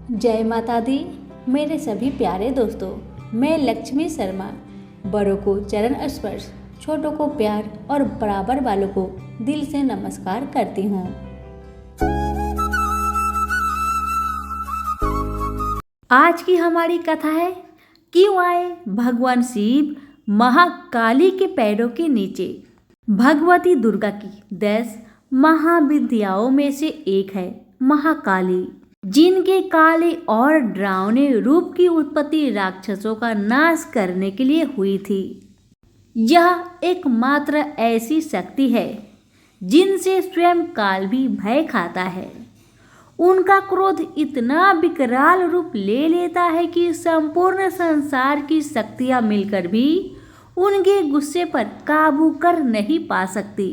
जय माता दी। मेरे सभी प्यारे दोस्तों, मैं लक्ष्मी शर्मा बड़ों को चरण स्पर्श, छोटों को प्यार और बराबर वालों को दिल से नमस्कार करती हूँ। आज की हमारी कथा है, क्यों आए भगवान शिव महाकाली के पैरों के नीचे। भगवती दुर्गा की 10 महाविद्याओं में से एक है महाकाली, जिनके काले और डरावने रूप की उत्पत्ति राक्षसों का नाश करने के लिए हुई थी। यह एकमात्र ऐसी शक्ति है जिनसे स्वयं काल भी भय खाता है। उनका क्रोध इतना विकराल रूप ले लेता है कि संपूर्ण संसार की शक्तियां मिलकर भी उनके गुस्से पर काबू कर नहीं पा सकती।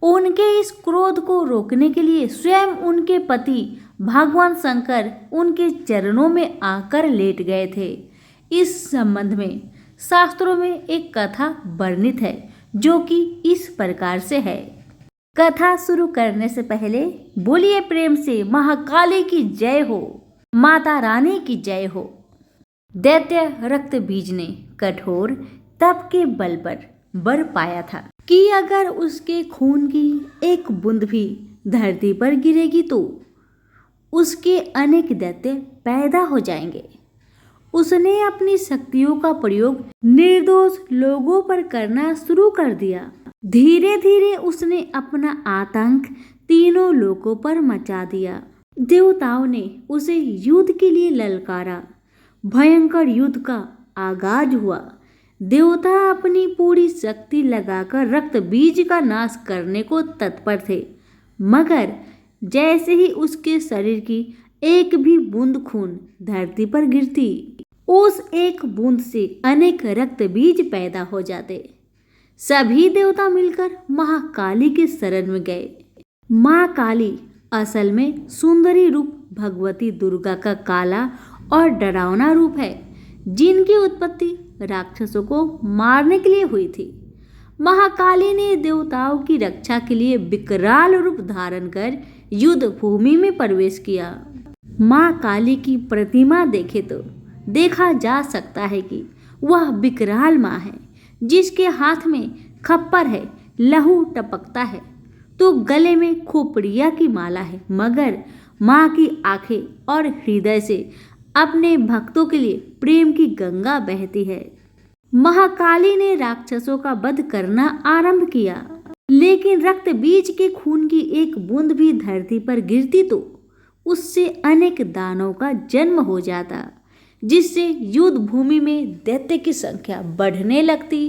उनके इस क्रोध को रोकने के लिए स्वयं उनके पति भगवान शंकर उनके चरणों में आकर लेट गए थे। इस संबंध में शास्त्रों में एक कथा वर्णित है, जो कि इस प्रकार से है। कथा शुरू करने से पहले बोलिए प्रेम से महाकाली की जय हो, माता रानी की जय हो। दैत्य रक्त बीज ने कठोर तप के बल पर वर पाया था कि अगर उसके खून की एक बूंद भी धरती पर गिरेगी तो उसके अनेक दैत्य पैदा हो जाएंगे। उसने अपनी शक्तियों का प्रयोग निर्दोष लोगों पर करना शुरू कर दिया। धीरे धीरे उसने अपना आतंक तीनों लोकों पर मचा दिया। देवताओं ने उसे युद्ध के लिए ललकारा। भयंकर युद्ध का आगाज हुआ। देवता अपनी पूरी शक्ति लगाकर रक्त बीज का नाश करने को तत्पर थे, मगर जैसे ही उसके शरीर की एक भी बूंद खून धरती पर गिरती, उस एक बूंद से अनेक रक्त बीज पैदा हो जाते। सभी देवता मिलकर महाकाली के शरण में गए। माँ काली असल में सुंदरी रूप भगवती दुर्गा का काला और डरावना रूप है, जिनकी उत्पत्ति राक्षसों को मारने के लिए हुई थी। महाकाली ने देवताओं की रक्षा के लिए विकराल रूप धारण कर युद्ध भूमि में प्रवेश किया। माँ काली की प्रतिमा देखे तो देखा जा सकता है कि वह विकराल माँ है, जिसके हाथ में खप्पर है, लहू टपकता है तो गले में खोपड़िया की माला है, मगर माँ की आंखें और हृदय से अपने भक्तों के लिए प्रेम की गंगा बहती है। महाकाली ने राक्षसों का वध करना आरंभ किया, लेकिन रक्त बीज के खून की एक बूंद भी धरती पर गिरती तो उससे अनेक दानवों का जन्म हो जाता, जिससे युद्ध भूमि में दैत्य की संख्या बढ़ने लगती।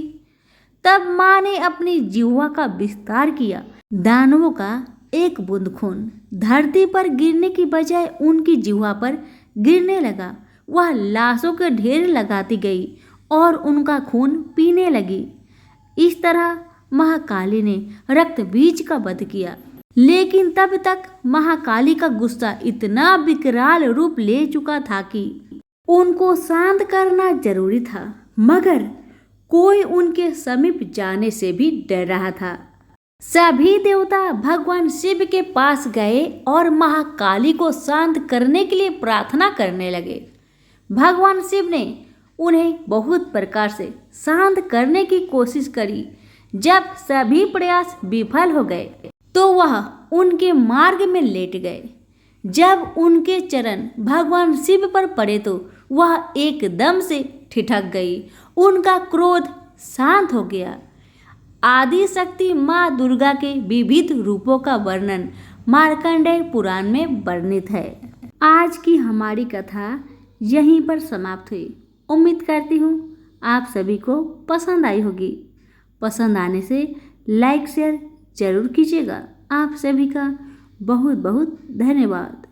तब माँ ने अपनी जिह्वा का विस्तार किया। दानवों का एक बूंद खून धरती पर गिरने की बजाय उनकी जिह्वा पर गिरने लगा। वह लाशों के ढेर लगाती गई और उनका खून पीने लगी। इस तरह महाकाली ने रक्त बीज का वध किया, लेकिन तब तक महाकाली का गुस्सा इतना विकराल रूप ले चुका था कि उनको शांत करना जरूरी था, मगर कोई उनके समीप जाने से भी डर रहा था। सभी देवता भगवान शिव के पास गए और महाकाली को शांत करने के लिए प्रार्थना करने लगे। भगवान शिव ने उन्हें बहुत प्रकार से शांत करने की कोशिश करी। जब सभी प्रयास विफल हो गए तो वह उनके मार्ग में लेट गए। जब उनके चरण भगवान शिव पर पड़े तो वह एकदम से ठिठक गई। उनका क्रोध शांत हो गया। आदि शक्ति माँ दुर्गा के विविध रूपों का वर्णन मार्कंडेय पुराण में वर्णित है। आज की हमारी कथा यहीं पर समाप्त हुई। उम्मीद करती हूँ आप सभी को पसंद आई होगी। पसंद आने से लाइक शेयर जरूर कीजिएगा। आप सभी का बहुत बहुत धन्यवाद।